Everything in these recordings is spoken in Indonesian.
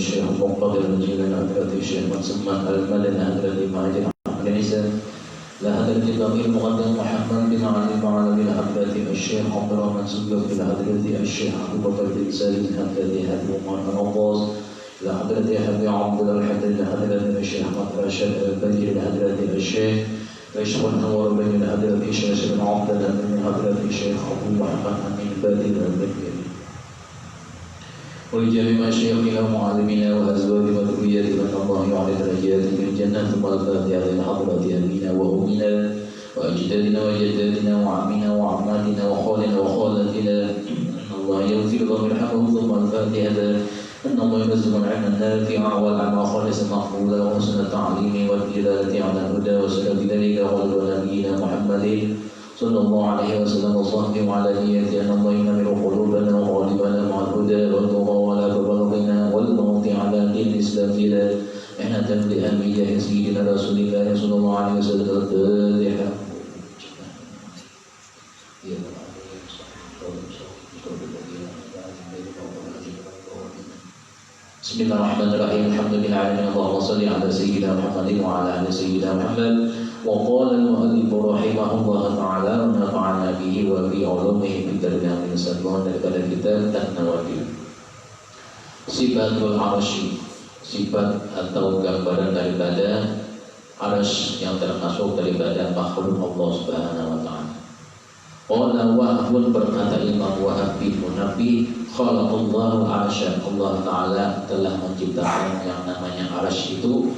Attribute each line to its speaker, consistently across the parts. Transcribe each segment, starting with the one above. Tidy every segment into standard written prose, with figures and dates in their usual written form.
Speaker 1: الشيخ المقتدر الجيلاني حضرة الشيخ مسمى المدني حضرة مهاجر أحمد نسر لحضرة الأمير المقدم محمد بن علي معلم حضرة الشيخ عبد الرحمن سلوك لحضرة الشيخ أبو بكر بن سالم حضرة حبيب عمر العباس لحضرة حبيب عبد الله الحضرة لحضرة الشيخ أحمد راشد البدري لحضرة الشيخ ويشكر النور بين حضرة الشيخ بن عبد الله من حضرة الشيخ أبو محمد أمين البدري البدري ولجميع مشايخنا ومعلمينا وأزواج وذرياتنا من الله يعلي درجاتهم في الجنة ثم الفاتحة لحضرة أبينا وأمنا وأجدادنا وجداتنا وعمنا وعماتنا وخالنا وخالاتنا أن الله يغفر لهم ويرحمهم ثم الفاتحة أن الله يرزق العلم النافع والعلم خالص مقبولا وحسن التعليم والدلالة على الهدى وسلام ذلك غالب نبينا محمد صلى الله عليه وسلم وصحبه وعلى نيته أن الله ينمر قلوبنا وغالبنا مع الهدى والتقى ولا ببلغنا والموت على دين الإسلام إلى إحنا لأنبياء سيدنا رسول الله صلى الله عليه وسلم الفاتحة. Bismillahirrahmanirrahim. Alhamdulillahirabbil alamin. Allahumma shalli ala sayyidina Muhammadin wa ala ali sayyidina Muhammad. Wa qala al-mu'allif rahimahullah ta'ala wa nafa'ana bihi wa bi 'ulumihi fid dunya min sabon daripada kitab An-Nawawi. Sifatul arsy, sifat atau gambaran daripada arsy yang termasuk daripada makhluk Allah Subhanahu wa ta'ala. Qala Wahbun, berkata Imam Wahab bin Munafi, khalaqallahu arsya, Allah Ta'ala telah menciptakan yang namanya arsy itu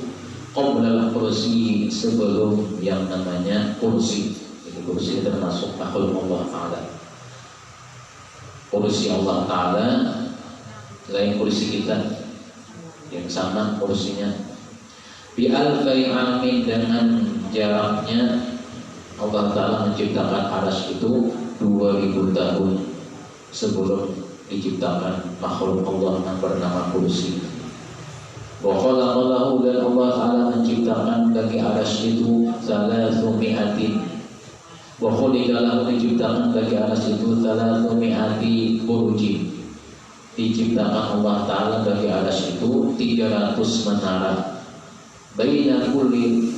Speaker 1: qabla kursi, sebelum yang namanya kursi. Jadi kursi termasuk makhluk Allah Ta'ala. Kursi Allah Ta'ala lain kursi kita yang sama kursinya. Bi alfai amin, dengan jaraknya Allah Ta'ala menciptakan arsy itu 2000 tahun sebelum diciptakan makhluk Allah yang bernama kursi. Wa khalaqalahu, dan Allah Ta'ala menciptakan bagi arsy itu 300. Wa khuliqalahu, diciptakan bagi arsy itu 300 burujin. Diciptakan Allah Ta'ala bagi arsy itu 300 menara. Baina kulli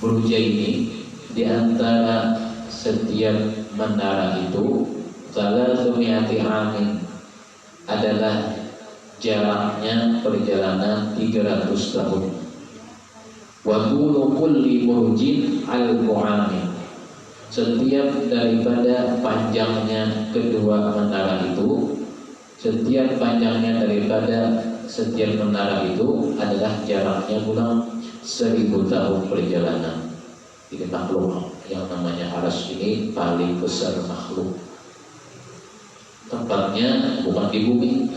Speaker 1: burujaini, di antara setiap menara itu 300 amin adalah jaraknya perjalanan 300 tahun. Wa tulu kulli burjin al-amin, setiap daripada panjangnya kedua menara itu, setiap panjangnya daripada setiap menara itu adalah jaraknya kurang 1000 tahun perjalanan. Jadi makhluk yang namanya arsy ini paling besar makhluk. Tempatnya bukan di bumi.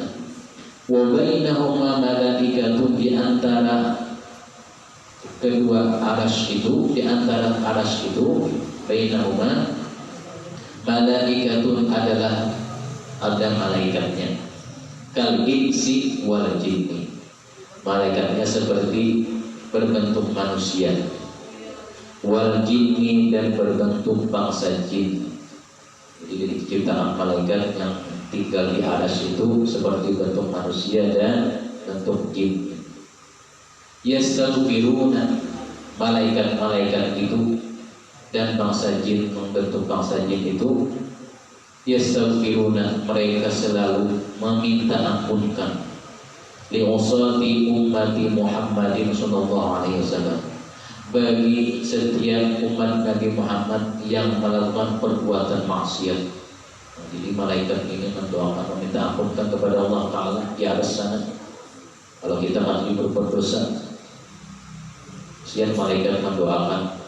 Speaker 1: Wa bainahuma malaikatun, di antara kedua arsy itu, di antara arsy itu, bainahuma malaikatun, adalah ada malaikatnya. Kal insi wal jinni, malaikatnya seperti berbentuk manusia. Wal jinni, dan berbentuk bangsa jin. Jadi diciptakan malaikat yang tinggal di arsy itu seperti bentuk manusia dan bentuk jin. Yastaghfiruna, malaikat-malaikat itu dan bangsa jin, membentuk bangsa jin itu, yastaghfiruna, mereka selalu meminta ampunkan li usati ummati Muhammadin sallallahu alaihi wasallam, bagi setiap umat Nabi Muhammad yang melakukan perbuatan maksiat. Jadi malaikat ini mendoakan, meminta ampunkan kepada Allah Ta'ala di atas sana. Kalau kita masih berbuat dosa, sekian malaikat mendoakan.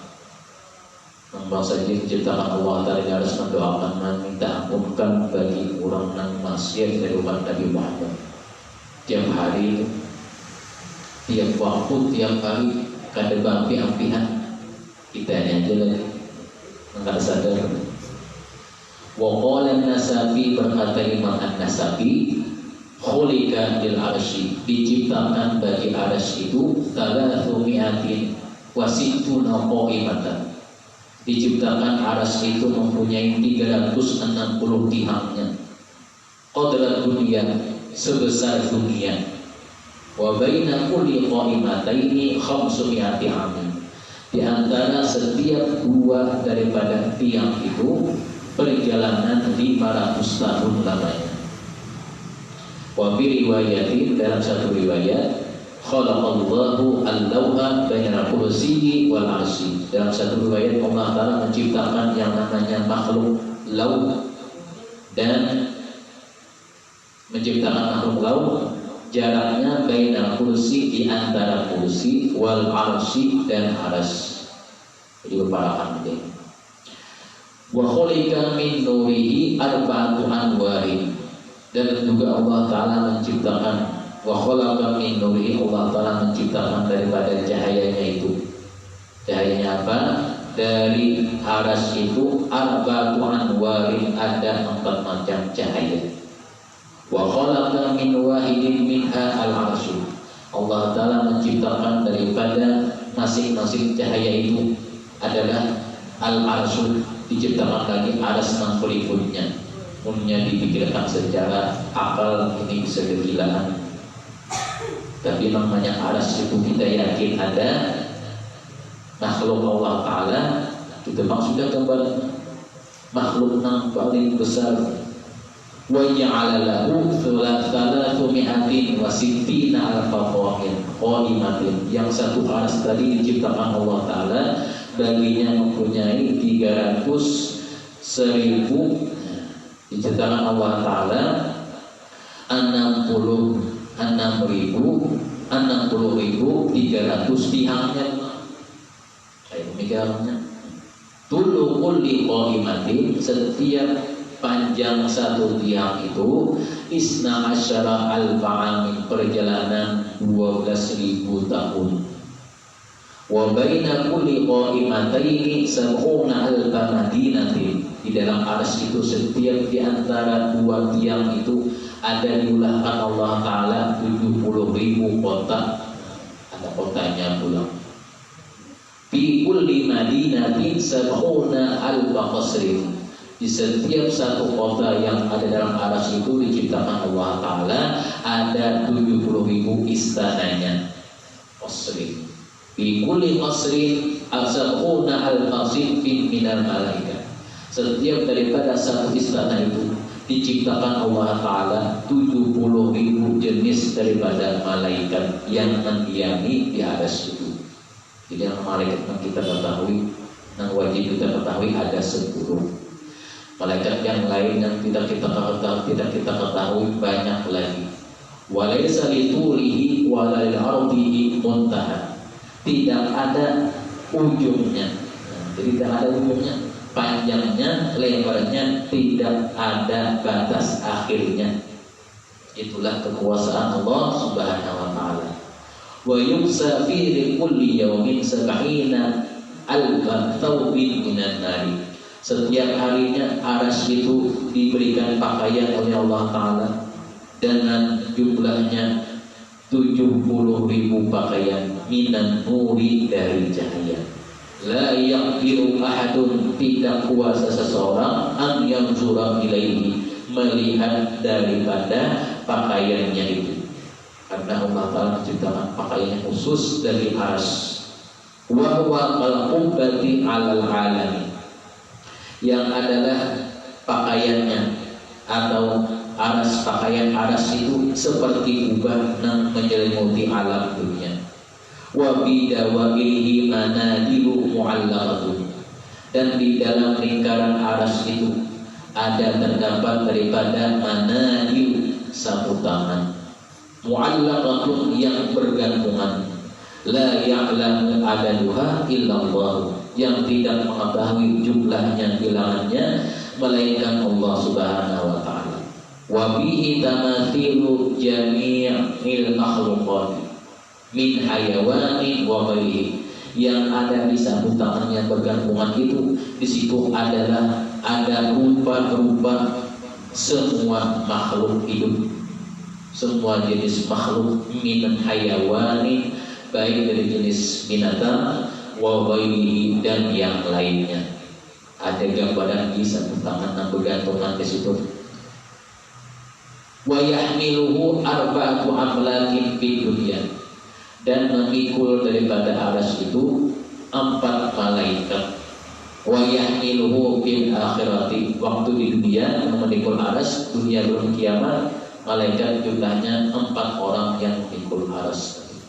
Speaker 1: Bangsa jin diciptakan Allah Ta'ala di atas, mendoakan, meminta ampunkan bagi orang yang maksiat dari umat Nabi Muhammad. Tiap hari, tiap waktu, tiap hari, kada bampi-ampihan kita aja lagi enggak sadar. Wa qala an-Nasafi, berkata Imam An-Nasafi, khuliqa lil arsy, diciptakan bagi arsy itu 300 wa sittuna qaimatan, diciptakan arsy itu mempunyai 360 tiangnya. Qadra dunia, sebesar dunia. Wa baina kulli qa'imataini 500 amin. Di antara setiap dua daripada tiang itu perjalanan 500 tahun lamanya. Wa bi riwayatin, dalam satu riwayat, khalaqallahu al-lawha bainal kursiyyi wal 'arsy. Dalam satu riwayat Allah Ta'ala menciptakan yang namanya makhluk lauh, dan menciptakan makhluk lauh jaraknya bainal kursi, di antara kursi, wal 'arsy, dan aras. Jadi berparakan ini. Wa khuliqa min nurihi arba'atu anwarin, dan juga Allah Ta'ala menciptakan, wa khalaqa min nurihi, Allah Ta'ala menciptakan daripada cahayanya itu. Cahayanya apa? Dari aras itu arba'atu anwarin, ada 4 macam cahaya. Wa khalaqa min wahidin minha al-'arsy, Allah Ta'ala menciptakan daripada masing-masing cahaya itu adalah al-'arsy, diciptakan lagi aras yang berikutnya. Punya dipikirkan secara akal ini bisa kegilaan, tapi namanya aras itu kita yakin ada makhluk Allah Ta'ala. Kita maksudnya gambar makhluk yang paling besar. Wa ja'ala lahu 360 alfa qa'imatin, yang satu aras tadi diciptakan Allah Ta'ala, baginya mempunyai 300.000, diciptakan Allah Ta'ala 60.300 tiangnya. Kayak demikiannya. Tulu kulli qa'imatin, setiap panjang satu tiang itu 12 alfa amin, perjalanan 12.000 tahun. Wa baina kulli qa'imataini 70 alfa madinatin, di dalam arsy itu setiap di antara dua tiang itu ada diulahkan Allah Ta'ala 70.000 kota, ada kotanya pula. Fi kulli madinatin 70 alfa qasrin, di setiap satu kota yang ada dalam arsy itu diciptakan Allah Ta'ala ada 70.000 istananya. Qasrin, fi kulli qasrin 70 alfa sinfin minal malaika, setiap daripada satu istana itu diciptakan Allah Ta'ala 70.000 jenis daripada malaikat yang mendiami di aras itu. Jadi yang malaikat yang kita ketahui, yang wajib kita ketahui ada 10. Malaikat yang lain yang tidak kita ketahui banyak lagi. Walaysa litulihi wala li'ardihi muntaha, tidak ada ujungnya. Jadi tidak ada ujungnya, panjangnya, lebarnya, tidak ada batas akhirnya. Itulah kekuasaan Allah Subhanahu wa Ta'ala. Wa yuksa fi kulli yawmin 70 alfa thawbin minan nari, setiap harinya aras itu diberikan pakaian oleh Allah Ta'ala dengan jumlahnya 70.000 pakaian minan nuri, dari cahaya. La yaqdiru ahadun, tidak kuasa seseorang an yanzura ilaihi, melihat daripada pakaiannya itu, karena Allah Ta'ala menciptakan pakaiannya khusus dari aras. Wa huwa al-qubbati 'alal 'alamin, yang adalah pakaiannya atau aras, pakaian aras itu seperti kubah yang menyelimuti alam dunia. Wa bidawailihi manadilu mu'allaqatun, dan di dalam lingkaran aras itu ada terdapat daripada manadil, sapu tangan, mu'allaqatun, yang bergantungan. La ya'lamu adaduha illallah, yang tidak mengetahui jumlahnya, bilangannya, melainkan Allah Subhanahu wa Ta'ala. Wa bihi tamathilu jami'il makhluqat min hayawanin wa ghairihi, yang ada di sapu tangannya bergantungan itu, di situ adalah ada rupa-rupa semua makhluk hidup, semua jenis makhluk, min hayawanin, baik dari jenis binatang, wa ghairihi, dan yang lainnya. Ada gambaran di sapu tangan yang bergantungan di situ. wa yahmiluhu arba'atu amlakin fid dunya, dan memikul daripada arsy itu 4 malaikat. Wa yahmiluhu fil akhirati, waktu di dunia memikul arsy, dunia belum kiamat, malaikat jumlahnya 4 orang yang memikul arsy.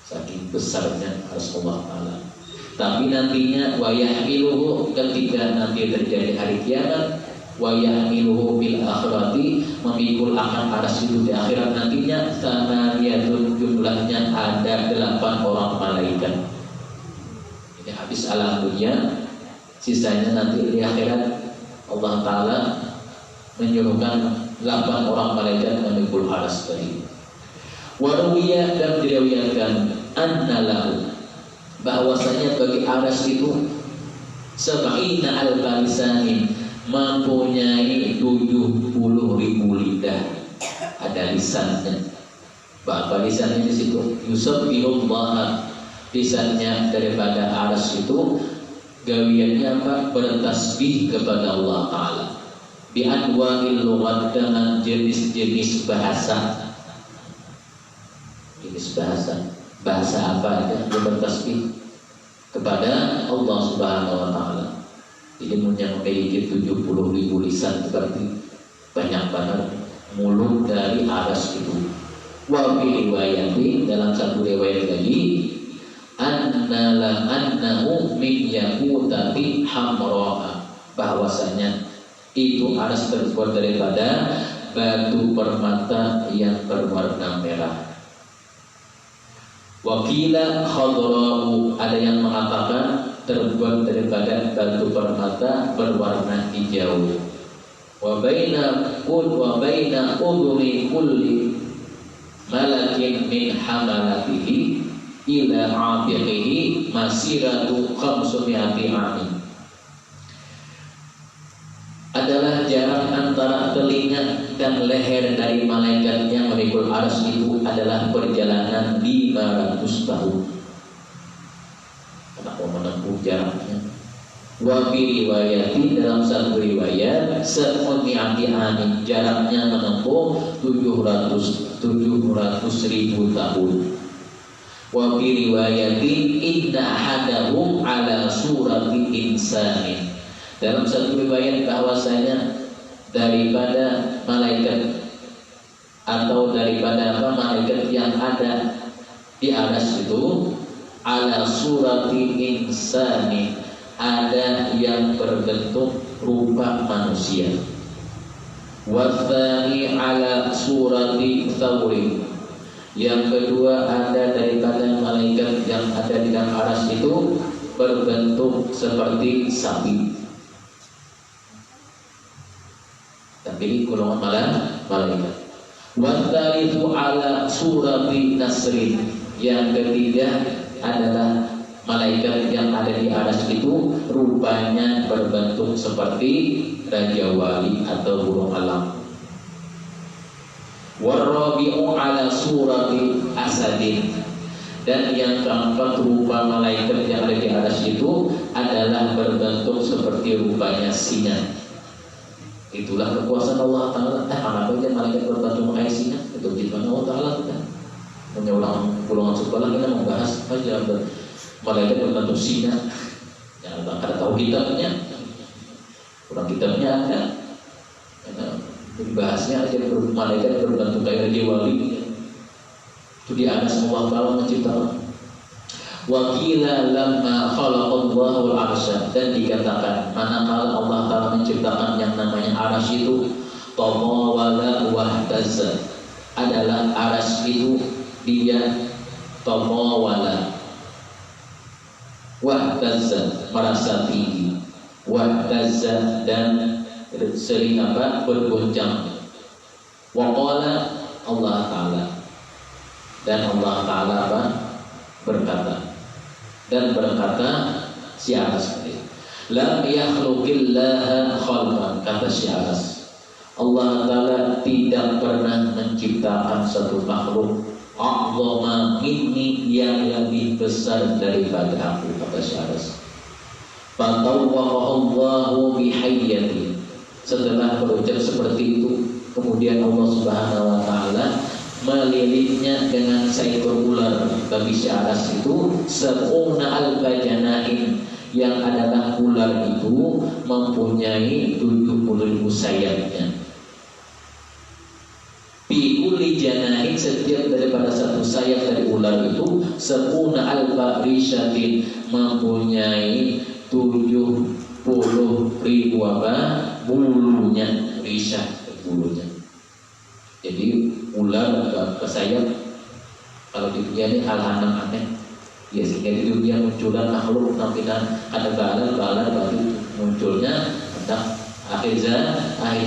Speaker 1: Saking besarnya arsy Allah Ta'ala. Tapi nantinya wa yahmiluhu, ketika nanti terjadi hari kiamat, wa yahmiluhu bil akhirati, memikul akan arsy itu di akhirat nantinya, tsamaniyatun, jumlahnya ada 8 orang malaikat. Ini habis alam dunia, sisanya nanti di akhirat Allah Ta'ala menyuruhkan 8 orang malaikat memikul arsy tadi. Wa ruwiya, dan diriwayatkan anna lahu, bahwasanya bagi arsy itu sab'ina alfa lisanin, mempunyai 70.000 lidah, ada lisannya. Apa lisannya di situ? Yusabbihullah, lisannya daripada arsy itu gawiannya apa? Bertasbih kepada Allah Ta'ala bi anwa'il lughat, dengan jenis-jenis bahasa. Jenis bahasa apa aja dia bertasbih kepada Allah Subhanahu wa Ta'ala. Jadi yang memiliki 70.000 lisan berarti banyak banget mulut dari arsy itu. Wa bi riwayatin, dalam satu riwayat lagi, annahu min yaqutati hamra, bahwasanya itu arsy terbuat daripada batu permata yang berwarna merah. Wakila khadra'u, ada yang mengatakan terbuat daripada batu permata berwarna hijau. Wa baina udhuni kulli malakin min hamalatihi ila 'abiqihi masiratu 500 amin. Adalah jarak antara telinga dan leher dari malaikat yang memikul arsy itu adalah perjalanan 500 tahun. Kenapa menempuh jaraknya? Wa fi riwayatin, dalam satu riwayat, 700 amin, jaraknya menempuh 700.000 tahun. Wa fi riwayatin inna ahadahum ala surati insanin, dalam satu riwayat bahwasanya daripada malaikat atau daripada malaikat yang ada di arsy itu, ala surati insani, ada yang berbentuk rupa manusia. Wathani ala surati thawri, yang kedua ada daripada malaikat yang ada di dalam arsy itu berbentuk seperti sapi. Tapi golongan malaikat. Wathalithu ala surati nasrin, yang ketiga adalah malaikat yang ada di arsy itu rupanya berbentuk seperti raja wali atau burung elang. Warabi'u ala surati asadin, dan yang keempat rupa malaikat yang ada di arsy itu adalah berbentuk seperti rupanya singa. Itulah kekuasaan Allah Ta'ala. Kenapa aja malaikat berbentuk kayak singa? Itu gimana Allah Ta'ala kita punya ulangan sekolah, kita membahas aja malaikat berbentuk singa. Jangan ada tahu kitabnya, kurang kitabnya ada. Dibahasnya aja malaikat berbentuk kayak raja wali. Itu di atas Allah Ta'ala menciptakan. Wakila lamma khalaqallahu al-arsya, dan dikatakan manakala Allah Ta'ala menciptakan yang namanya arsy itu, tamawala wahtazza, adalah arsy itu dia tamawala, wahtazza merasa tinggi, wahtazza dan sering bergoncang. Waqala Allah Ta'ala, dan Allah Ta'ala berkata si Anas, lam yakhluqillaha khalqan, kata si Anas, Allah Ta'ala tidak pernah menciptakan satu makhluk a'zama minni, yang lebih besar daripada aku, kata si Anas. Fatawwaqahu Allahu bihayyati, setelah berucap seperti itu Kemudian Allah Subhanahu wa taala melilitnya dengan seekor ular. Bagi Aras itu sab'una alfa janahin, yang adalah ular itu mempunyai 70.000 sayapnya. Bi kulli janahin, setiap daripada satu sayap dari ular itu sab'una alfa rishatin, mempunyai 70.000 apa? Bulunya, rishat bulunya. Jadi ular ke sayap, kalau di dunia ini hal aneh ya, sehingga di dunia munculnya makhluk nampilan ada balar baru munculnya tentang akhir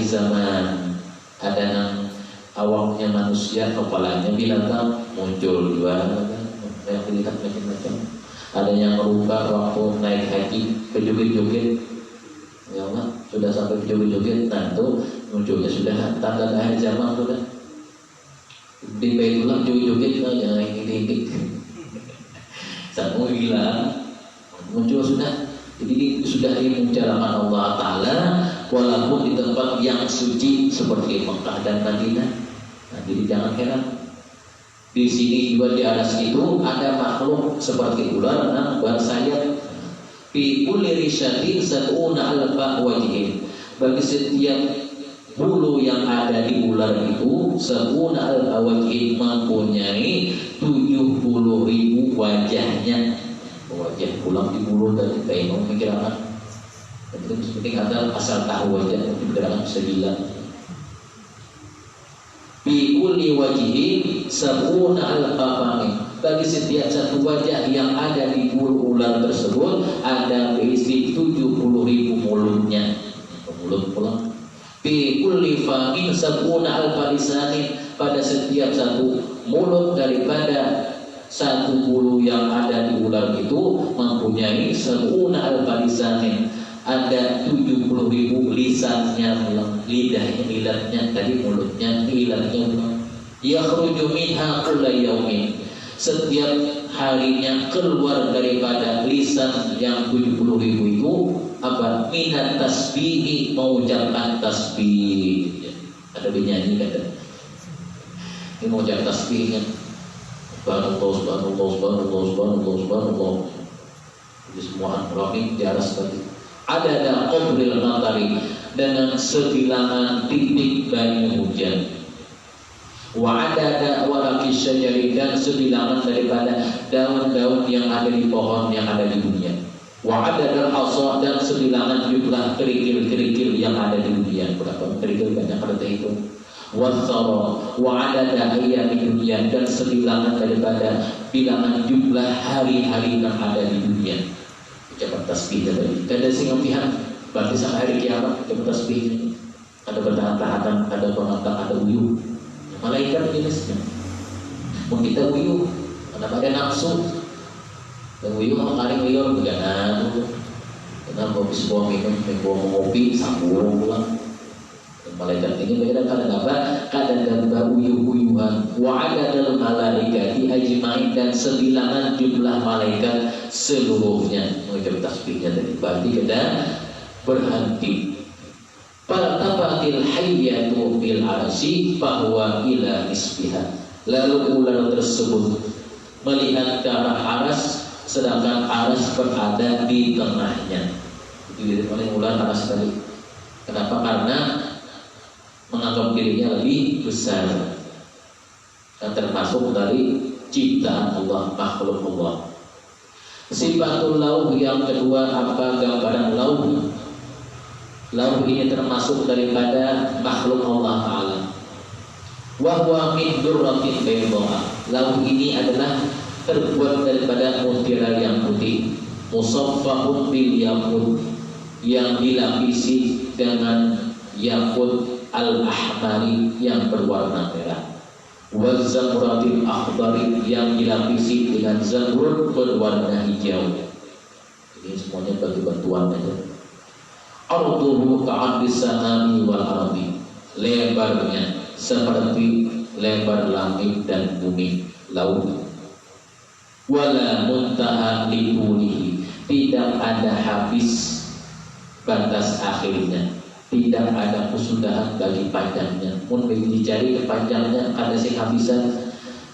Speaker 1: zaman. Ada yang awalnya manusia, kepalanya binatang, muncul dua yang dilihat macam-macam. Ada yang merubah waktu naik haji ke joget-joget, ya Allah, sudah sampai joget-joget, nah itu munculnya sudah tanda akhir zaman sudah. Di Baitullah joget-joget yang ini semua hilang, muncul sudah. Jadi sudah dimuncalakan Allah Ta'ala, walaupun di tempat yang suci seperti Mekah dan Madinah. Nah, jadi jangan heran. Di sini juga di atas itu ada makhluk seperti ular yang bersayap. Fi kulli rishatin sab'una alfa wajhin. Bagi setiap bulu yang ada di ular itu sab'una alfa wajhin, mempunyai 70.000 wajahnya. Wajah pulang di bulu tadi kayak mau mikirkan. Itu seperti kata asal tahu wajah dikirakan bisa bilang. Bi kulli wajhin sab'una alfa famin. Bagi setiap satu wajah yang ada di bulu ular tersebut ada berisi 70.000 mulutnya. Mulut pulang. Bi kulli famin sab'una alfa lisanin. Pada setiap satu mulut daripada satu bulu yang ada di ular itu mempunyai sab'una alfa lisanin. Ada 70.000 lisannya, lidahnya, ilatnya, tadi mulutnya, ilatnya. Yakhruju minha kulla yaumin. Setiap harinya keluar daripada lisan yang 70.000 itu apa? Minat tasbihi, mengucapkan tasbih. Ada dinyanyi kata. Ini mengucapkan tasbihnya. Subhanallah. Jadi semua rohing di atas tadi. Ada qabril matari, dengan sebilangan titik banyu hujan. Wa ada waraqi syajari, dan sebilangan daripada daun-daun yang ada di pohon yang ada di dunia. Wa ada hasa, dan sebilangan jumlah kerikil-kerikil yang ada di dunia. Berapa kerikil banyak ada itu. Wasara wa ada ayami dunia, dan sebilangan daripada bilangan jumlah hari-hari yang ada di dunia. Ucapan tasbih tadi. Ada singapihan berarti sampai hari kiamat ucapan tasbih. Ada bertahan-tahan, ada pengantar, ada uyuh. Malaikat jenisnya. Mau kita uyuh, ada nafsu. Dan uyuh makaring uyuh beganan. Kenal mau sebuah minum, mau ngopi, sambung pulang. Malaikat ini beda kadang uyuh-uyuhan. Wa adadal malaikati ajmain, dan sebilangan jumlah malaikat seluruhnya. Mengucap tasbihnya tadi berarti kita berhenti. Faltafatil hayyatu bil arsy bahwa ila isbiha. Lalu ular tersebut melihat ke arah aras, sedangkan aras berada di tengahnya. Itu dilihat oleh ular aras tadi. Kenapa? Karena menganggap dirinya lebih besar, dan termasuk dari ciptaan Allah, makhluk Allah. Sifatul lauh yang kedua, apa gambaran lauh? Lauh ini termasuk daripada makhluk Allah Ta'ala. Wa huwa min durratin bayda. Lauh ini adalah terbuat daripada mutiara yang putih, musaffahun bil yaqut, yang dilapisi dengan yaqut al-ahmari, yang berwarna merah, waz-zamratil akhdari, yang dilapisi dengan zamrud berwarna hijau. Ini semuanya bagi bantuan aja. Arduhu ka'ardis samai wal ardi. Lebarnya seperti lebar langit dan bumi, laut. Wala muntaha libulihi, tidak ada habis batas akhirnya. tidak ada kesudahan bagi panjangnya. Pun dicari kepanjangnya ada sing habisan.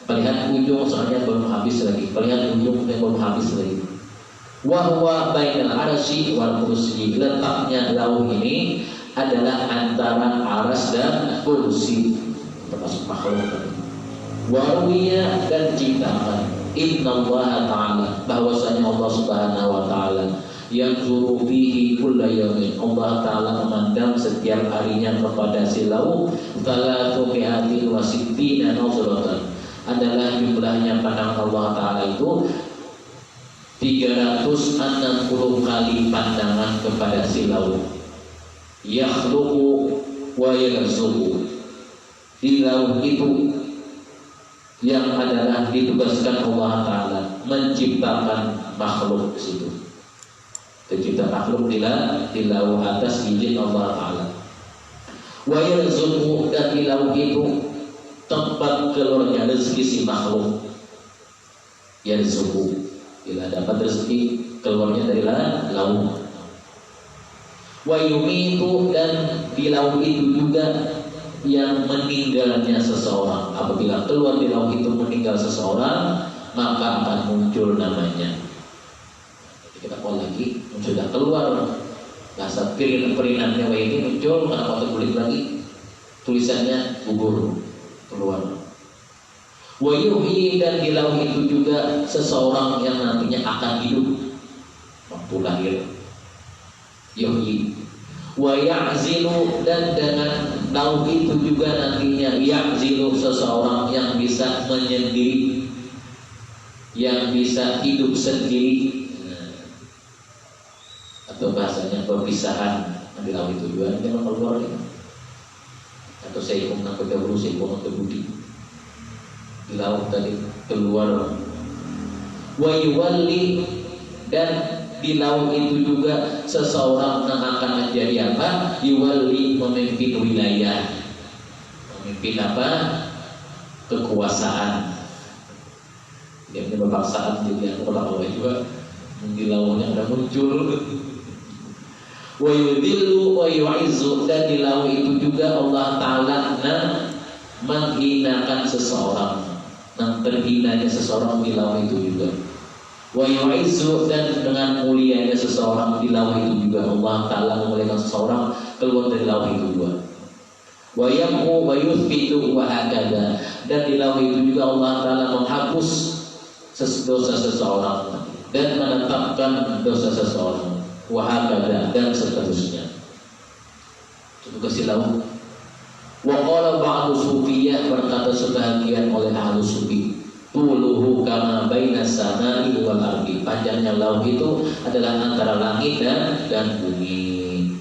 Speaker 1: Melihat ujung soalnya belum habis lagi. Melihat ujungnya belum habis lagi. Wa huwa bainal arsy wal kursi. Letaknya lauh ini adalah antara aras dan kursi, termasuk makhluk. Waruya dan ciptaan. Innallaha ta'ala, bahwasanya Allah Subhanahu wa taala yang zuru bihi kulla yaumin. Allah taala memandang setiap harinya kepada si lauh 360 nazratan. Adalah jumlahnya pandangan Allah taala itu 360 kali pandangan kepada si lauh. Yakhluqu wa yarzuqu. Di lauh itu yang adalah ditugaskan Allah taala menciptakan makhluk di situ. Tercipta makhluk di lauh atas izin Allah taala. Wa yarzuqu, dan di lauh itu tempat keluarnya rezeki si makhluk. Yarzuqu, bila dapat rezeki keluarnya dari lauh. Wa yumitu, dan di lauh itu juga yang meninggalnya seseorang. Apabila keluar di lauh itu meninggal seseorang, maka akan muncul namanya. Jadi kita call lagi, sudah keluar bahasa perinatnya ini muncul, karena waktu kulit lagi tulisannya gugur keluar. Wa yuhyi, dan di lauh itu juga seseorang yang nantinya akan hidup waktu lahir. Yuhyi. Wa ya'zilu, dan dengan lauh itu juga nantinya ya'zilu, seseorang yang bisa menyendiri, yang bisa hidup sendiri, atau bahasanya perpisahan. Di lauh itu juga jangan keluar ya. Atau saya ingin nak dahulu, saya ingin kebudi di lauh tadi keluar. Wa yuwalli, dan di lauh itu juga seseorang yang akan menjadi apa? Yuwalli, memimpin wilayah. Memimpin apa? Kekuasaan. Jadi kebangsaan, jadi orang Allah juga di lauhnya ada muncul. Wa yudhillu wa yu'izzu, dan di lauh itu juga Allah taala menghinakan seseorang. Terhinanya seseorang di lauh itu juga. Wa yu'izzu, dan dengan mulianya seseorang di lauh itu juga Allah taala memuliakan seseorang keluar dari lauh itu juga. Wa yamhu wa yuthbitu wa hakada, dan di lauh itu juga Allah taala menghapus dosa seseorang dan menetapkan dosa seseorang. Wa hakada, dan seterusnya. Itu kasih lauh. Wa qala ba'du sufiyah, berkata sebahagian oleh ahlu sufi, tuluhu kama baina samai wal ardi, panjangnya lauh itu adalah antara langit dan bumi.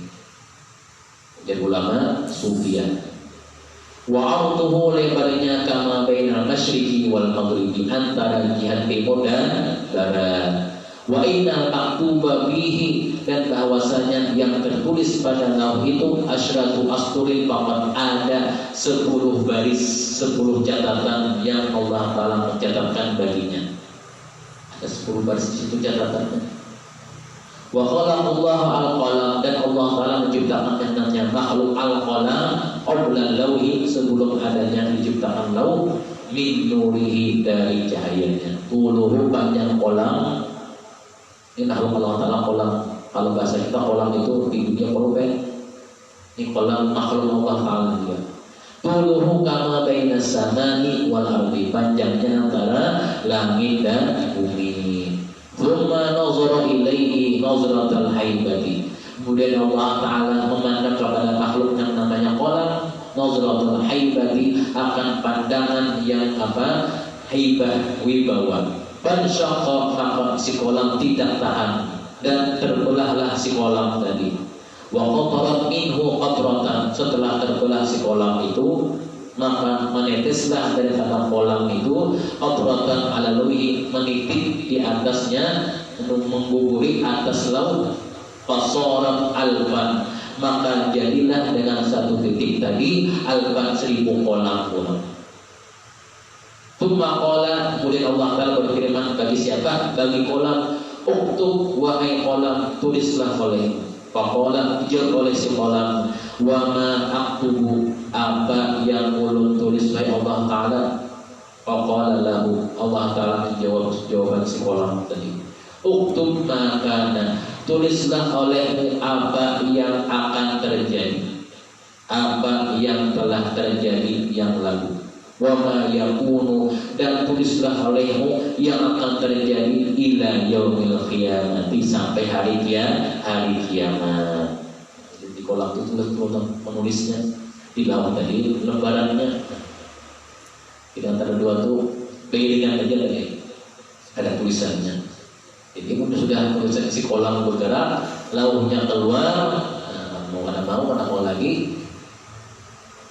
Speaker 1: Jadi ulama sufiyah. Wa arduhu, lebarnya kama baina masyriqi wal maghribi, antara jihad timur dan barat. Wa innal maktuba bihi, dan bahwasanya yang tertulis pada lauh itu asyratu asturin, faqat ada 10 baris, 10 catatan yang Allah taala mencatatkan baginya. Ada 10 baris di situ catatannya. Wa khalaqallahu al-qalam, dan Allah taala menciptakan yang namanya makhluk al-qalam qabla lauhi, sebelum adanya diciptakan lauh, min nurihi, dari cahayanya. Tuluhu, panjang qalam. Ini Allah taala kolam. Kalau bahasa kita kolam itu di dunia pulpen. Ini kolam makhluk Allah taala juga. Tuluhu kama baina samai wal ardi, panjangnya antara langit dan bumi. Tsumma nazara ilaihi nazratal haibati, kemudian Allah taala memandang kepada makhluk yang namanya kolam, nazratul haibati, akan pandangan yang apa? Haibah, wibawa. Fansyaqa, maka si kolam tidak tahan dan terbelahlah si kolam tadi. Wa qatarat minhu qatratan, setelah terbelah si kolam itu, maka meneteslah dari dalam kolam itu qatratan ala lauhi, menitik di atasnya, mengguguri atas lauh. Fasarat alfan, maka jadilah dengan satu titik tadi alfan, 1000 kolam. Tsumma qala, kemudian Allah taala berfirman bagi siapa? Bagi kolam, uktub wahai kolam, tulislah oleh. Faqala jawab oleh si kolam, wa ma aktubu, apa yang ulun tulis oleh Allah Ta'ala. Faqala lahu, Allah Ta'ala menjawab jawaban si kolam tadi, uktub ma kana, tulislah olehmu apa yang akan terjadi, apa yang telah terjadi yang lalu. Wa ma yakunu, dan tulislah olehmu yang akan terjadi ila yaumil qiyamati, sampai hari kiamat. Jadi di kolam itu tulis penulisnya, di bawah tadi lembarannya. Di antara dua tuh beriringan aja tadi ada tulisannya. Jadi sudah tulisan si kolam bergerak, lauhnya keluar, mau lagi,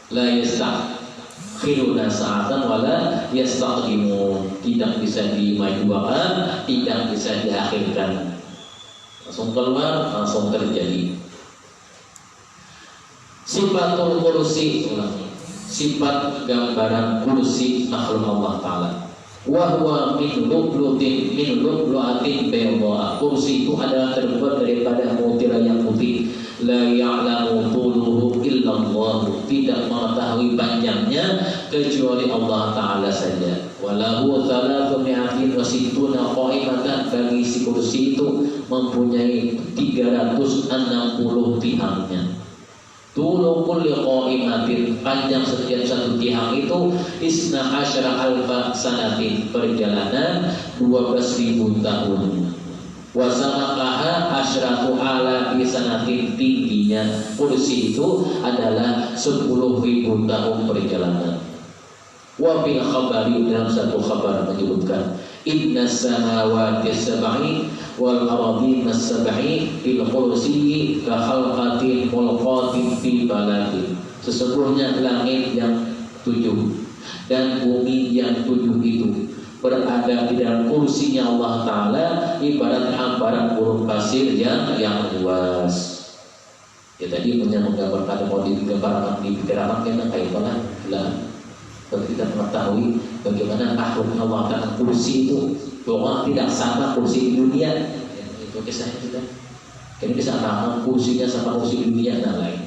Speaker 1: la yastakhiruna sa'atan wala yastaqdimun, tidak bisa dimajukan, tidak bisa diakhirkan, langsung keluar, langsung terjadi. Sifatul kursi, sifat gambaran kursi makhluk Allah Ta'ala. Wa huwa min lu'lu'atin bayda, kursi itu adalah terbuat daripada mutiara yang putih. La ya'lamu tuluhu illallah, tidak mengetahui panjangnya kecuali Allah Ta'ala saja. Walahu 360 qa'imatan, bagi si kursi itu mempunyai 360 tiangnya. Tulu kulli qa'imatin, panjang setiap satu tiang itu 12 alfa sanatin, perjalanan 12.000 tahun. Wa samakaha asyratu ala sanatin, tingginya kursi itu adalah 10.000 tahun perjalanan. Wa fil khabari, dalam satu khabar menyebutkan, inna samawati sab'i wal ardina sab'i fil kursi ka khalqatin mulqatin fi baladin, sesungguhnya langit yang 7 dan bumi yang 7 itu berada di dalam kursinya Allah Ta'ala ibarat hamparan burung pasir yang luas. Ya tadi punya menggambarkan, mau digambarkan di pikiran kita kayak mana lah. Kalau kita mengetahui bagaimana makhluk Allah Ta'ala kursi itu, bahwa tidak sama kursi di dunia, ya, itu kisahnya sudah. Kita bisa paham kursinya sama kursi dunia dan lain.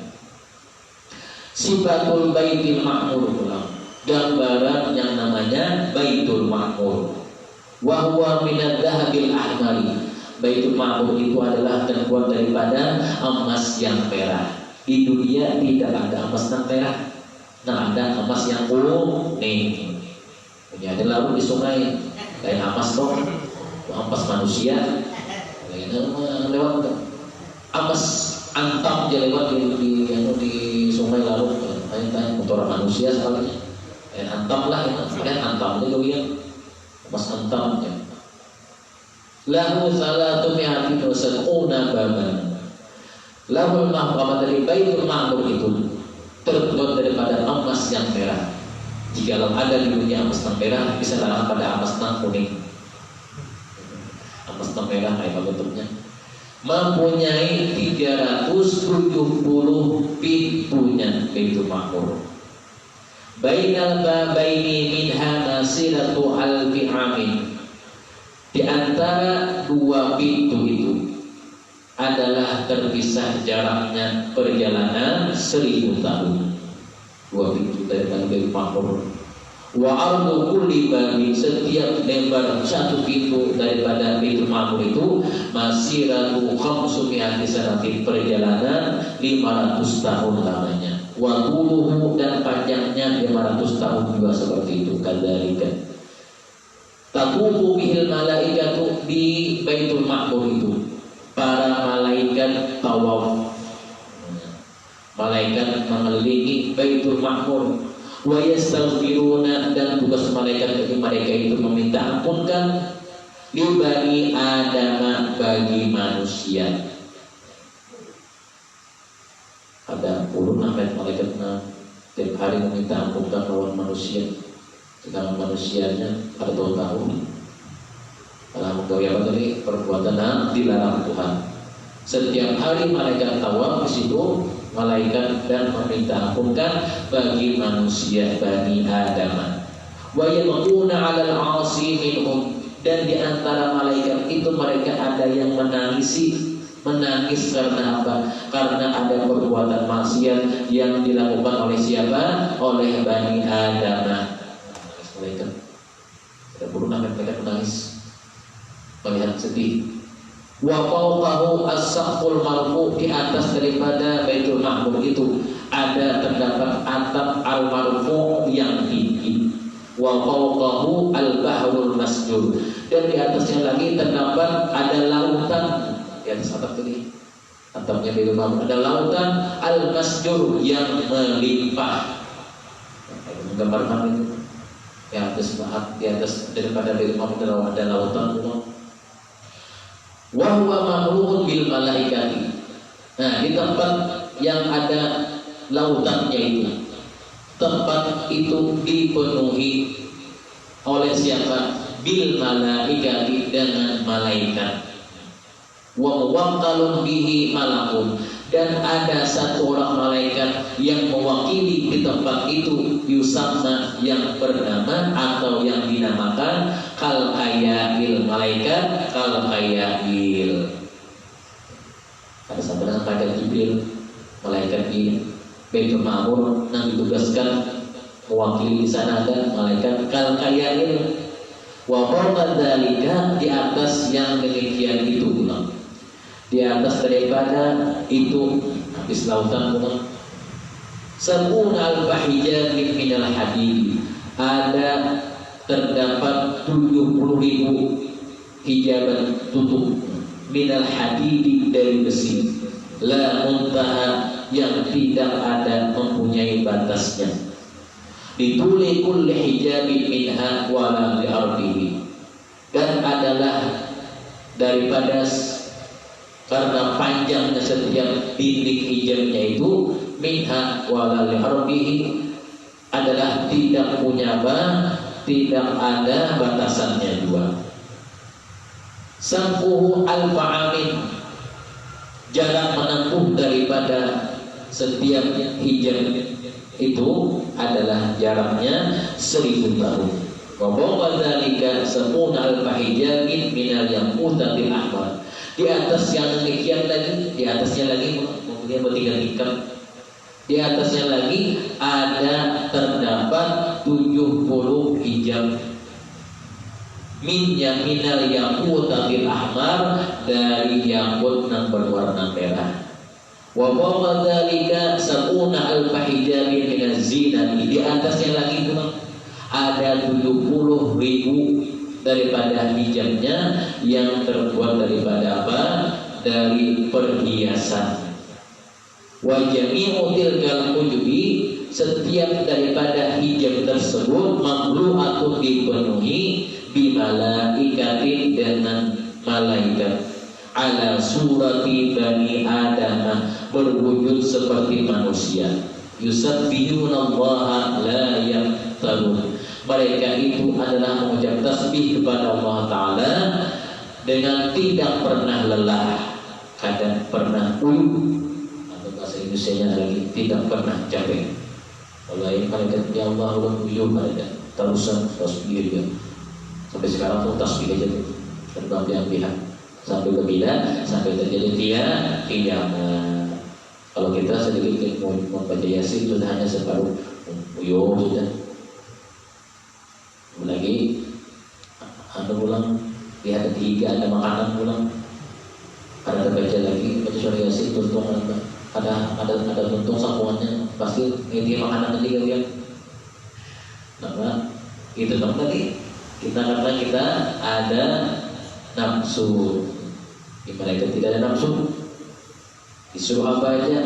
Speaker 1: Sifatul baitil ma'mur, gambaran yang namanya Baitul Ma'mur. Wa huwa minad dhahabil ahmari, Baitul Ma'mur itu adalah terbuat daripada emas yang merah. Di dunia tidak ada emas yang merah, nah ada emas yang kuning. Punya ada laut di sungai, kayak emas dong, emas manusia, lewat emas antam aja lewat di sungai laut, kayak motor manusia sekali. Antam lah, antam itu ya, emas antam ya. Lahu salatu mi'atin wa sab'una baban. Lahul mahkamah, dari Baitul Ma'mur itu terbuat daripada emas yang merah. Jika ada di dunia emas yang merah, bisa larang pada emas yang kuning. Emas yang merah kayak bentuknya. Mempunyai 370 pintunya Baitul Ma'mur. Bainal babaini minha masiratu alfi amin. Di antara dua pintu itu adalah terpisah jaraknya perjalanan 1000 tahun. Dua pintu dari Baitul Ma'mur. Wa ardu kulli babin, setiap lebar satu pintu daripada Baitul Ma'mur itu masiratu 500 sanatin, perjalanan 500 tahun lamanya. Wa tuluhu, dan panjangnya 500 tahun juga seperti itu. Kadzalika taqumu bihil malaikatu, di Baitul Ma'mur itu para malaikat tawaf, malaikat mengelilingi Baitul Ma'mur. Wa yastaghfiruna, dan tugas malaikat bagi mereka itu meminta ampunkan li bani Adam, bagi manusia. Ada puluhan malaikatnya tiap hari meminta ampunkan lawan manusia, sedangkan manusianya pada tahun-tahun telah menggawe apa tadi, perbuatan yang dilarang Tuhan. Setiap hari malaikat tawaf di situ, malaikat dan meminta ampunkan bagi manusia Bani Adam. Wa yabquna 'alal 'asi minhum, dan di antara malaikat itu mereka ada yang menangisi Menangis karena apa? Karena ada perbuatan maksiat yang dilakukan oleh siapa? Oleh Bani Adam. Menangis malaikat. Tidak perlu mereka menangis melihat sedih. Wa fawqahu as-saqful marfu, di atas daripada Baitul Ma'mur itu ada terdapat atap al-marfu yang tinggi. Wa fawqahu al-bahrul masjur, dan di atasnya lagi terdapat ada lautan. Di atas atap ini, atapnya Baitul Ma'mur, ada lautan al-masjur yang melimpah. Menggambarkan itu. Di atas daripada Baitul Ma'mur ada lautan Allah. Wa huwa mamlu'un bil malaikati. Nah, di tempat yang ada lautannya itu, tempat itu dipenuhi oleh siapa? Bil malaikati, dengan malaikat. Wa muwakkalun bihi malakun, dan ada satu orang malaikat yang mewakili di tempat itu, yusamma, yang bernama atau yang dinamakan kal hayail, malaikat kal hayail. Ada sabda malaikat Jibril, malaikat di Baitul Ma'mur yang ditugaskan mewakili di sana ada malaikat kal hayail. Wa fawqa dzalika, di atas yang demikian itu pula, di atas daripada itu, habis lautan pula, sab'una al-bahijat minal hadid, ada terdapat 70.000 hijaban tutup minal hadid, dari besi, la muntaha, yang tidak ada mempunyai batasnya. Dituli kulli hijabin minha wala li'ardihi, dan adalah daripada, karena panjangnya setiap dinding hijabnya itu, minha wala li'ardihi, adalah tidak punya tidak ada batasannya juga. Sampuhu alfa-amin, jarak menempuh daripada setiap hijab itu adalah jaraknya 1000 tahun. Wa fawqa dzalika sab'una alfa hijabin minal yaqutatil ahmar, di atas yang demikian lagi, di atasnya lagi kemudian bertiga tingkat. Di atasnya lagi ada terdapat 70 hijab minal yaqutatil ahmar, dari yakut yang berwarna merah. Wa fawqa dzalika sab'una alfa hijabin minaz zinati, di atasnya lagi ada 70.000 daripada hijabnya yang terbuat daripada apa? Dari perhiasan. Wa jami'u tilkal hujubi, setiap daripada hijab tersebut mamlu'atun, dipenuhi bimalaikatin, dengan malaikat, ala surati bani Adam, berwujud seperti manusia, yusabbihunallaha la yaftarun, mereka itu adalah mengucap tasbih kepada Allah Ta'ala dengan tidak pernah lelah, kadang pernah uyuh, atau bahasa Indonesianya lagi tidak pernah capek. Mulai malaikat ya Allah udah uyuh mereka terusan tasbih ya. Sampai sekarang tuh tasbih aja tuh terbang-biang sampai kebila, sampai terjadi kiamat. Kalau kita sedikit membaca Yasin sudah hanya separuh uyuh sudah. Lagi ada pulang lihat ketiga ada makanan pulang, ada terbaca lagi baca surah Yasin, tuntung ada tuntung sambungannya, pasti ini makanan ketiga ya. Nah, itu tadi kita kata kita ada nafsu, di mereka tidak ada nafsu, disuruh apa aja,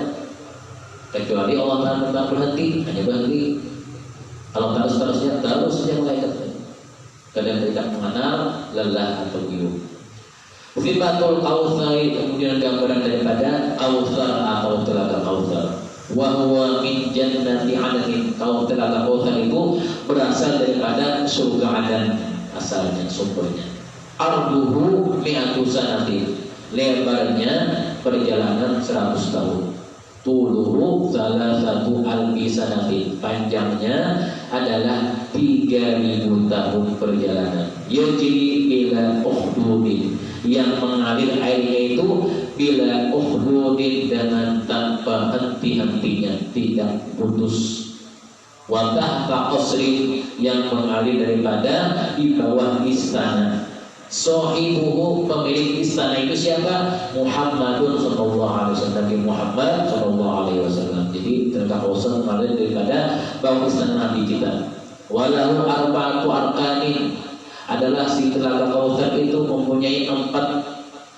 Speaker 1: kecuali Allah Ta'ala berhenti, hanya berhenti. Kalau terus-terusnya terus saja malaikat, kadang tidak mengenal lelah atau uyuh. Sifatul Kautsar, kemudian gambaran daripada Kautsar atau telaga Kautsar. Wa huwa min jannati adnin, kalau telaga Kautsar itu berasal daripada surga Adan, asalnya sumbernya. Arduhu mi'atu sanatin, lebarnya perjalanan 100 tahun. Tuluhu salah satu alfi sanatin, panjangnya adalah 3.000 tahun perjalanan. Yajri ila ukhdudin, yang mengalir airnya itu bila ukhdudin dengan tanpa henti-hentinya, tidak putus. Wa tahta qasri yang mengalir daripada di bawah istana. Sahibuhu pemilik istana itu siapa? Muhammadun sallallahu alaihi wasallam. Nabi Muhammad sallallahu alaihi wasallam. Jadi Telaga Kautsar mengalir daripada bawah istana Nabi kita. Walahu arba'atu arkanin, adalah si Telaga Kautsar itu mempunyai 4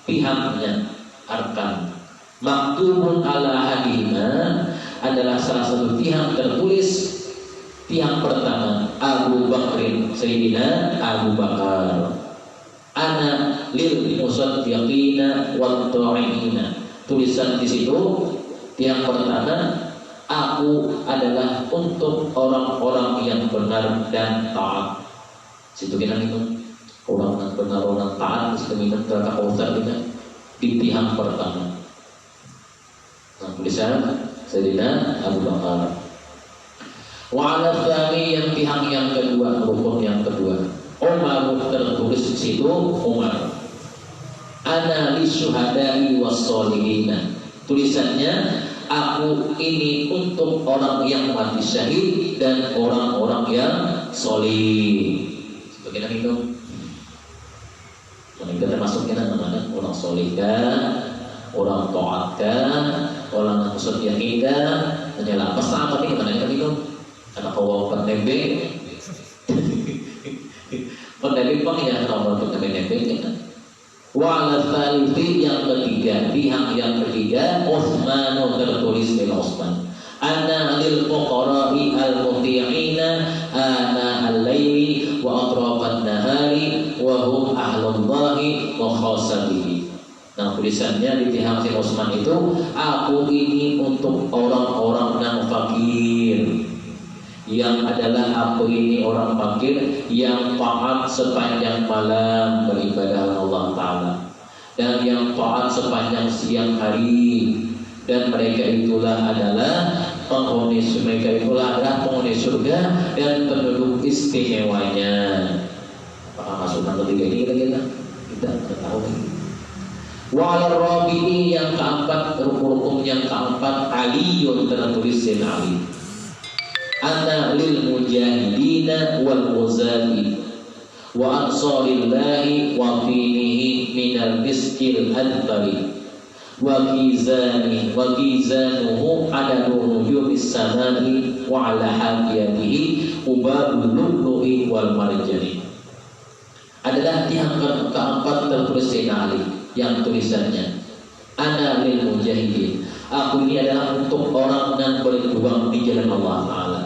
Speaker 1: pihaknya, arkan. Maktubun ala hadina, adalah salah satu tiang tertulis. Tiang pertama Abu Bakrin, Sayyidina Abu Bakar. Ana lil musaddiqina wat ta'ina. Tulisan di situ tiang pertama, aku adalah untuk orang-orang yang benar dan taat. Situ kita itu orang yang benar, orang taat. Situ kita Telaga Kautsar kita di tiang pertama. Nah, tulisan Sayyidina Abu Bakar. Wa ala tsani, yang pihak yang kedua, rukun yang kedua, Umar, tertulis di situ Umar. Ana lisyuhada'i was-sholihin. Tulisannya, aku ini untuk orang yang mati syahid dan orang-orang yang solih. Sebagian itu kita termasuknya namanya orang solih kan, orang taat kan, orang yang musyrikin kan, hanya apa sama ini mana kan itu anak kau penebeng penebeng ya nomor penebeng kan. Wa ala tsalisi, yang ketiga, pihak yang ketiga, Utsman, tertulis di Utsman. Ana lil fuqara'i al-muti'ina ana al-laili wa atrafan nahari wa hum ahlullahi wa khassatihi. Nah, tulisannya di pihak si Utsman itu, aku ini untuk orang-orang yang fakir, yang adalah aku ini orang fakir yang taat sepanjang malam beribadah Allah Ta'ala, dan yang taat sepanjang siang hari, dan mereka itulah adalah penghuni, mereka itulah adalah penghuni surga dan penduduk istimewanya. Apakah masukan ketiga ini kita tahu. Wa ala rabi'i, yang keempat, rukun yang keempat, Aliyun, tertulis Ali. Ana lil mujahidina wal muzali wa ansarillahi wa dinihi minal miskil adbari wa kizanuhu adadu nujumis samai wa ala hafiyatihi ubabul lu'lu'i wal marjani. Adalah tiang keempat tertulis Ali, yang tulisannya ana lil mujahidin, aku ini adalah untuk orang yang berjuang di jalan Allah Ta'ala,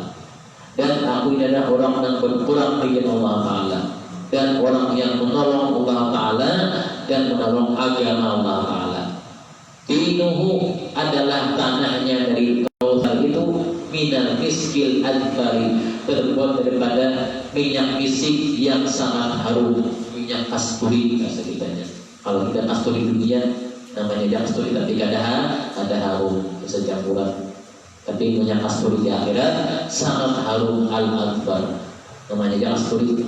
Speaker 1: dan aku ini adalah orang yang berperang di jalan Allah Ta'ala, dan orang yang menolong Allah Ta'ala dan menolong agama Allah Ta'ala. Dinuhu, adalah tanahnya dari Kautsar itu, minal miskil adbari, terbuat daripada minyak misik yang sangat harum, minyak kasturi bahasa kitanya. Kalau kita kasturi dunia namanya kasturi, tapi ada harum sejampuran. Tapi minyak kasturi di akhirat sangat harum, al-adbar namanya kasturi,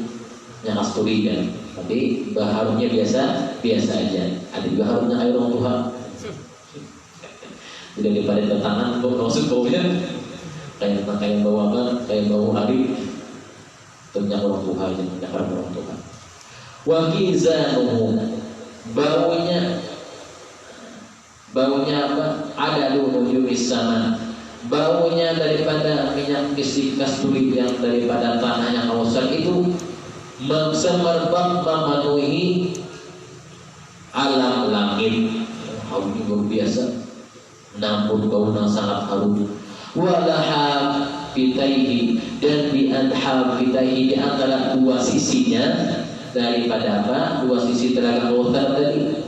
Speaker 1: minyak kasturi kan. Tapi harumnya biasa aja. Ada juga harumnya air orang Tuhan. Tidak daripada tantangan untuk maksud baunya kayak bau apa, kayak bau hari, minyak orang Tuhan, minyak harum orang Tuhan. Wa kizanuhu, baunya apa? Ada nuju sama, baunya daripada minyak misik kasturi yang daripada tanahnya Kautsar itu semerbak memenuhi alam langit. Harum luar biasa, namun baunya sangat harum. Walahab fitaihi, dan di anhab fitaihi, di antara dua sisinya daripada apa? Dua sisi Telaga Kautsar tadi,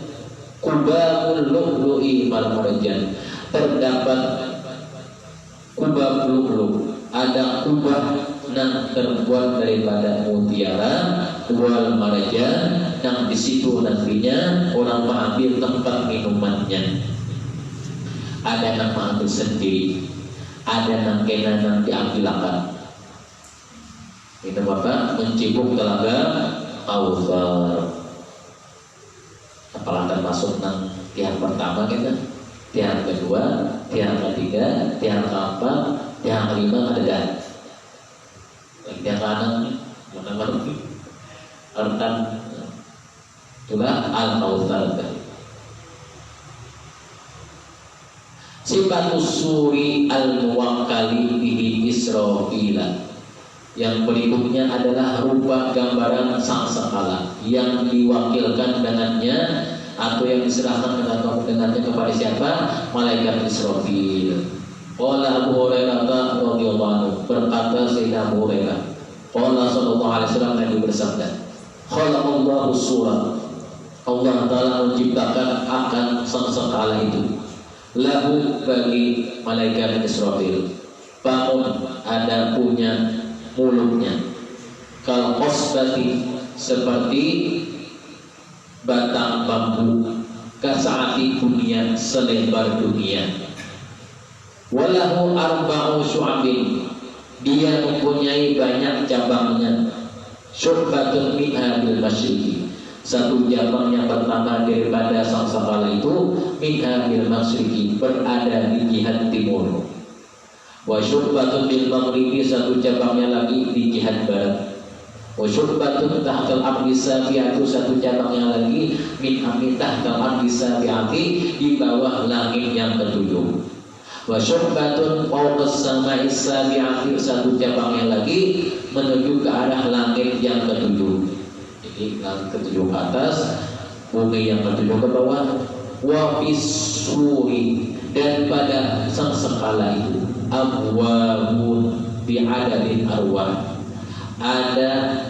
Speaker 1: kubabul lu'lu'i wal marjan, terdapat kubab lu'lu', ada kubah yang terbuat daripada mutiara, wal marjan, yang di situ nantinya orang mengambil tempat minumannya. Ada yang mengambil sendiri, ada yang kena yang diambil. Itu Bapak mencibuk Telaga Kautsar. apalagi masuk nang tiang pertama kita, tiang kedua, tiang ketiga, tiang keempat, tiang kelima ada tiang kanan mana ngerti artan itulah al-kautsar. Sifatus suri al-muwakkali bihi Israfila. Yang berikutnya adalah rupa gambaran sangkakala yang diwakilkan dengannya atau yang diserahkan dengannya kepada siapa? Malaikat Israfil. Qala Abu Hurairah radhiyallahu anhu, berkata Sayyidina Abu Hurairah, qala sallallahu alaihi wasallam, Nabi bersabda, khalaqallahu surat, Allah Ta'ala menciptakan akan sangkakala itu, lahu bagi malaikat Israfil, bangun ada punya mulutnya, kal qasbati seperti batang bambu, kasaati dunia selebar dunia, walahu arba'u syu'abin, dia mempunyai banyak cabangnya, syu'batun minha bil masyriqi, satu cabang yang pertama daripada sangkakala itu minha bil masyriqi, berada di jihad timur, wa syu'batun bil maghribi, satu cabangnya lagi di jihad barat, wa syu'batun tahtal ardi sabi'atu, satu cabangnya lagi min amin tahtal ardi sabi'ati, di bawah langit yang ketujuh, wa syu'batun fawqas sama'i sabi'ati, satu cabangnya lagi menuju ke arah langit yang ketujuh. Jadi langit ketujuh ke atas, bumi yang ketujuh ke bawah. Wa bisuri, dan pada sangkakala itu abwabun bi'adadin arwah, ada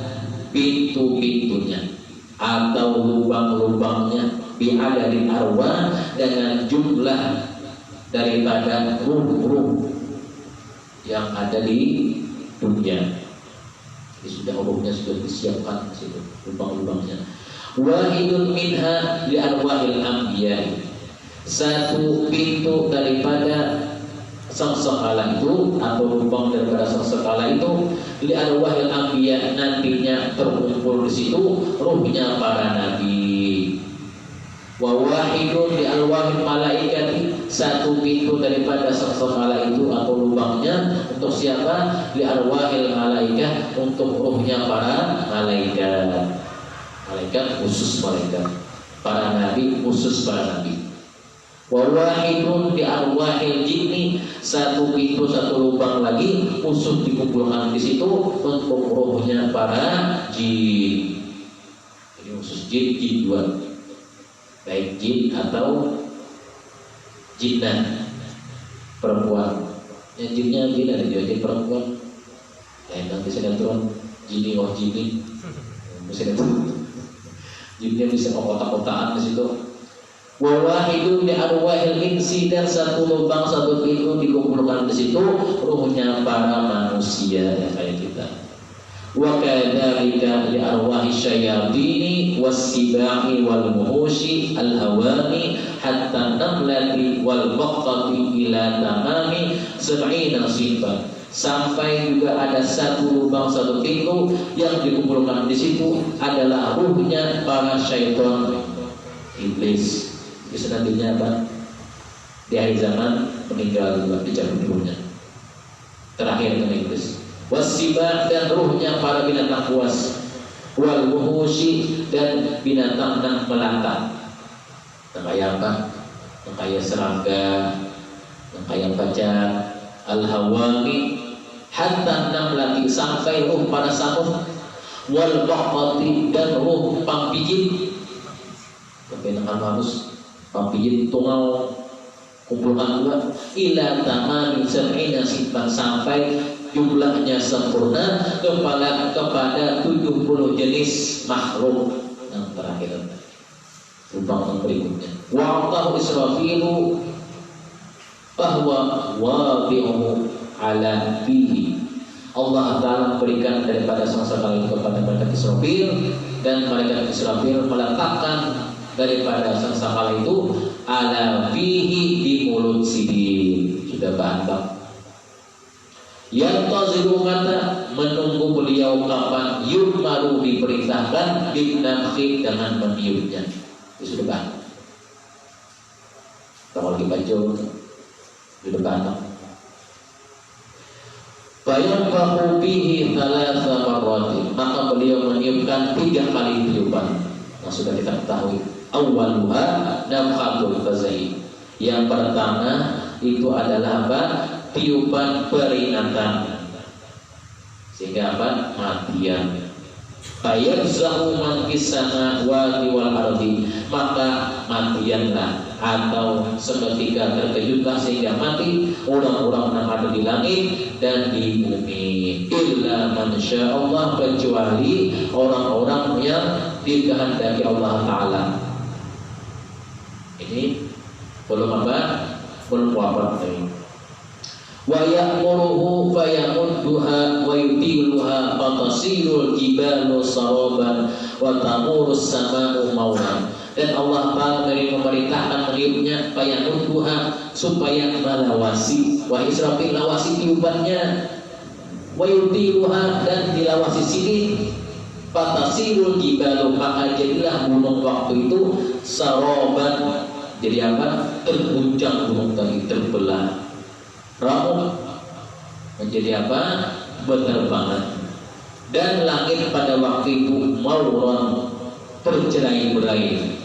Speaker 1: pintu-pintunya atau lubang-lubangnya, bi'adadin arwah, dengan jumlah daripada ruh-ruh yang ada di dunia. Jadi sudah ruhnya sudah disiapkan di situ, lubang-lubangnya. Wahidun minha li arwahil anbiya, satu pintu daripada sangkakala itu atau lubang daripada sangkakala itu li arwahil anbiya, nantinya terkumpul di situ ruhnya para nabi. Wa wahidun li arwahil malaikati, satu pintu daripada sangkakala itu atau lubangnya untuk siapa? Li arwahil malaikah, untuk ruhnya para malaikat. Malaikat khusus malaikat, para nabi khusus para nabi. Wa wahidun di arwahil jinni, satu pintu satu lubang lagi khusus dikumpulkan di situ untuk rohnya para jin. Jadi khusus jin dua, baik jin atau jinnah perempuan. Yang jinnya jin ada juga jin perempuan. Nanti sinetron jini wah jini, sinetron. Jinnya bisa kotak-kotakan di situ. Wa wahidun di arwahil insi, dan satu lubang satu pintu dikumpulkan di situ ruhnya para manusia yang kayak kita. Wa kadzalika li arwahi syayatini was-sibahi wal muhushi al hawami hatta namlati wal baqati ila tamami 70 sifat. Sampai juga ada satu lubang satu pintu yang dikumpulkan di situ adalah ruhnya para syaitan iblis. Bisa nantinya apa? Di akhir zaman meninggal juga, dicabut ruhnya. Terakhir dengan iblis. Wasibah, dan ruhnya para binatang buas. Wal wuhushi, dan binatang yang melata. Yang kayak apa? Yang kayak serangga, yang kayak bajak, al-hawami, hatta namlati, sampai ruh para samud, wal baqati, dan ruh pampijit. Tapi yang halus pampijit tungau kumpulkan dua ila tamami 70 sifat, sampai jumlahnya sempurna kepada 70 jenis makhluk. Yang terakhir lubang yang berikutnya, wa'tahu Israfilu bahwa wadi'uhu ala fihi, Allah Ta'ala memberikan daripada sangkakala itu kepada malaikat Israfil, dan malaikat Israfil meletakkan daripada sangkakala itu ala fihi, di mulut sidin, sudah bantang. Yang taziru mata, menunggu beliau kapan yumaru, diperintahkan binafhi, dengan meniupnya. di depan. Kalau lagi baju di depan. Fayunfakhu fihi thalatha marratin, maka beliau meniupkan 3 kali tiupan. Nah, sudah kita ketahui. Awwaluha nafkhatul faza'i. Yang pertama itu adalah apa? Tiupan peringatan. Sehingga apa? Matian. Fayarzahu man fis samawati wal ardi, maka matianlah atau seketika terkejutlah sehingga mati orang-orang yang ada di langit dan di bumi, illa man sya'allah, kecuali orang-orang yang dikehendaki Allah Ta'ala. Ini belum apa? Belum wafat ini. Wa ya'muruhu fayamudduha wa yutiluha fatasirul jibalu saraban wa tamurus sama'u mawran. Dan Allah Ta'ala memerintahkan meniupnya fayamudduha, supaya melawasi. Wa Israfil lawasi tiupannya, wa yutiluha, dan dilawasi sini. Fatasirul jibalu, maka jadilah gunung waktu itu saraban, jadi apa? Terguncang gunung tadi, terbelah. Ramuk menjadi apa? Berterbangan. Dan langit pada waktu itu mauron, tercerai-berai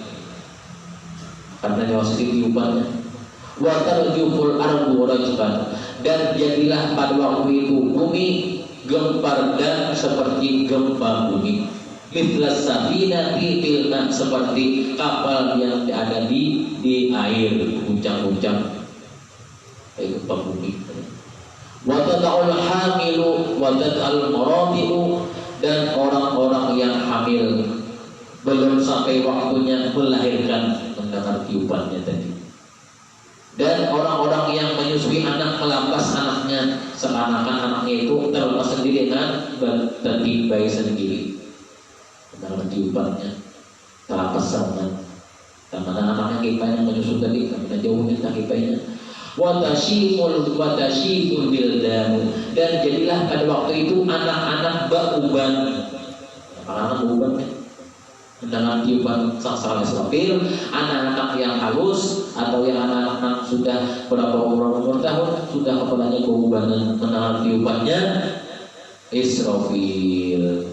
Speaker 1: karena nyawasi tiupannya. Wa tarjuful ardu rajban, dan jadilah pada waktu itu bumi gempar dan seperti gempa bumi. Mithlas safinati fil ma, seperti kapal yang ada di air, guncang-guncang gempa bumi. Wa tad'ul hamilu wa tad'al maradi'u, dan orang-orang yang hamil belum sampai waktunya melahirkan mendengar tiupannya tadi. Dan orang-orang yang menyusui anak melampas anaknya, seakan-akan anaknya itu terlepas sendiri dengan tadi bayi sendiri. Mendengar tiupannya, terlepas sama anaknya kipanya menyusu tadi, karena jauhnya tak kipanya. Watashimul bildamu, dan jadilah pada waktu itu anak-anak bauban. Anak-anak bauban mendengar tiupan sangsara Israfil, anak-anak yang halus atau yang anak-anak sudah berapa umur tahun sudah kepalanya baubanan mendengar tiupannya Israfil.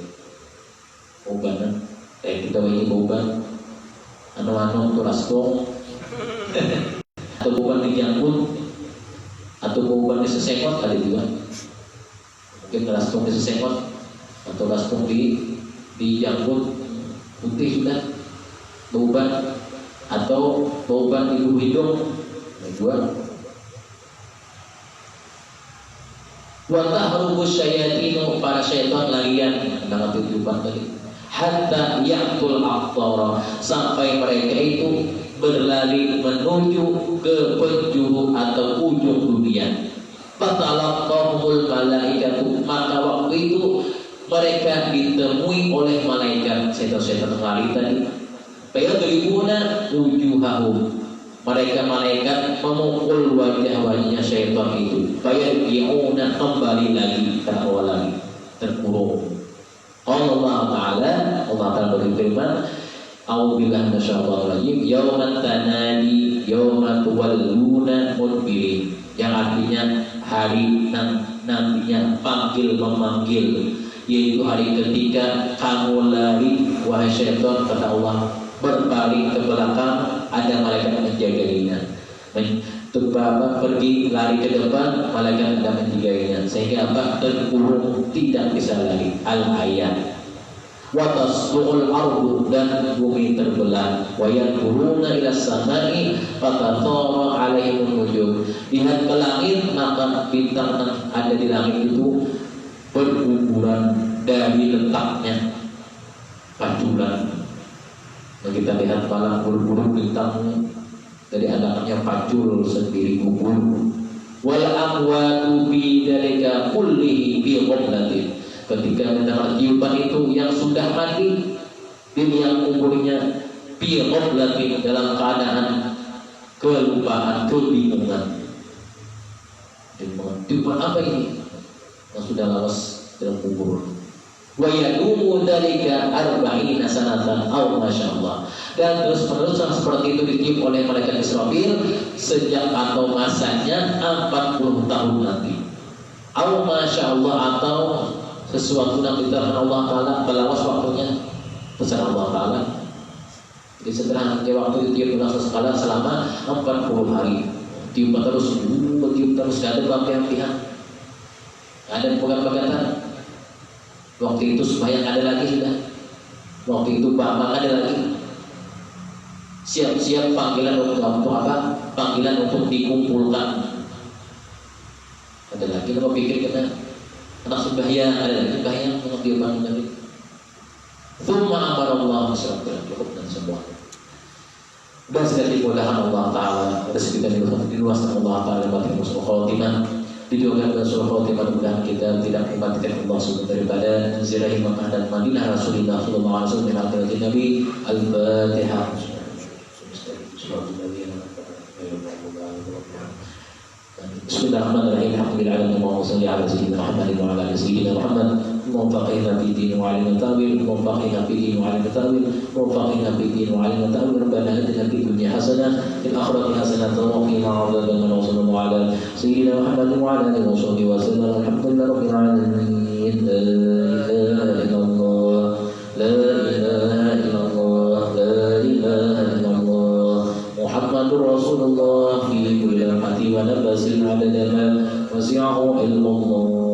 Speaker 1: Baubanan, kita ini bauban, anu turaskong, atau bauban di jangkut, atau bauban di sesekot, ada juga. Mungkin turaskong di sesekot atau turaskong di jangkut putih sudah, bauban atau bauban di lubuk hidung, dua. Wa tahrubus syayatinu, para syaitan larian mendengar tiupan tadi. Hatta ya'tul aqtara, sampai mereka itu berlari menuju ke penjuru atau ujung dunia. Fatalaqahumul malaikatu, maka waktu itu mereka ditemui oleh malaikat. Setan-setan lari tadi. Fayadribuna wujuhahum, mereka malaikat memukul wajah-wajahnya syaitan itu. Fayarji'una, kembali lagi ke awal lagi, terkurung. Allah Ta'ala berfirman, a'udzubillahi minasyaitonir rajim, yaumat tanadi yaumat tuwalluna mudbirin, yang artinya hari nantinya panggil memanggil, yaitu hari ketika kamu lari wahai syaitan, kata Allah, berpaling ke belakang, ada malaikat menjagainya. Pergi lari ke depan, malaikat tidak menjagainya, sehingga apa? Terkurung, tidak bisa lari. Al-ayat. Wa tasdu'ul ardu, dan bumi terbelah. Wa yanzuruna ila samai fatatara 'alaihim nujum, lihat ke langit, maka bintang yang ada di langit itu berguguran dari letaknya, pancuran. Nah, kita lihat malam buru-buru bintangnya dari anaknya pacul sendiri gugur. Wal amwatu bi dalika kullihi bi qablatin, ketika mendengar tiupan itu yang sudah mati di liang kuburnya bi qablatin, dalam keadaan kelupaan, kebingungan. Tiupan apa ini? Yang sudah lawas dalam kubur. wa yadumu dzalika arba'ina sanatan aw masyaallah. Dan terus menerus seperti itu ditiup oleh malaikat Israfil sejak atau masanya 40 tahun nanti. Aw masyaallah, atau sesuatu yang ditentukan Allah Taala berlawas waktunya terserah Allah Taala. Jadi setelah waktu ditiup ulang sekali selama 40 hari. Tiup terus, tiup terus, gak ada bagian-bagian, ada pegang-pegatan. Waktu itu sembahyang ada lagi sudah. Waktu itu bambang ada lagi. Siap-siap panggilan untuk apa? Panggilan untuk dikumpulkan. Ada lagi, kalau pikir kena anak sembahyang, ada lagi sembahyang untuk dibangun lagi. Thumma amarallahu subhanahu cukup dan semua. Dan sudah dimudahkan Allah Taala, rezeki dan diluaskan Allah Taala batin musuh khotimah. Didoakan Rasulullah Fatimah, mudah-mudahan kita tidak mematikan Allah SWT daripada ziarahi Makkah dan Madinah Rasulullah sallallahu alaihi wasallam dengan hadirat Nabi. Al-Fatihah. Bismillahirrahmanirrahim. Alhamdulillahirabbil alamin. Shalli ala sayyidina Muhammad wa ala ali sayyidina Muhammad. Muwaffiqina fi din wa alim tawil, muwaffiqina fi din wa alim tawil, muwaffiqina fi din wa alim tawil. Rabbana atina fid dunya hasanah fil akhirati hasanah wa qina adzabannar. Sallallahu ala sayyidina Muhammad wa ala alihi wa sahbihi wa sallam. Alhamdulillahi rabbil alamin. La ilaha illallah, la ilaha illallah, la ilaha illallah. Muhammadur Rasulullah fi kulli lamhatin wa nafasin 'adada ma wasi'ahu ilmullah.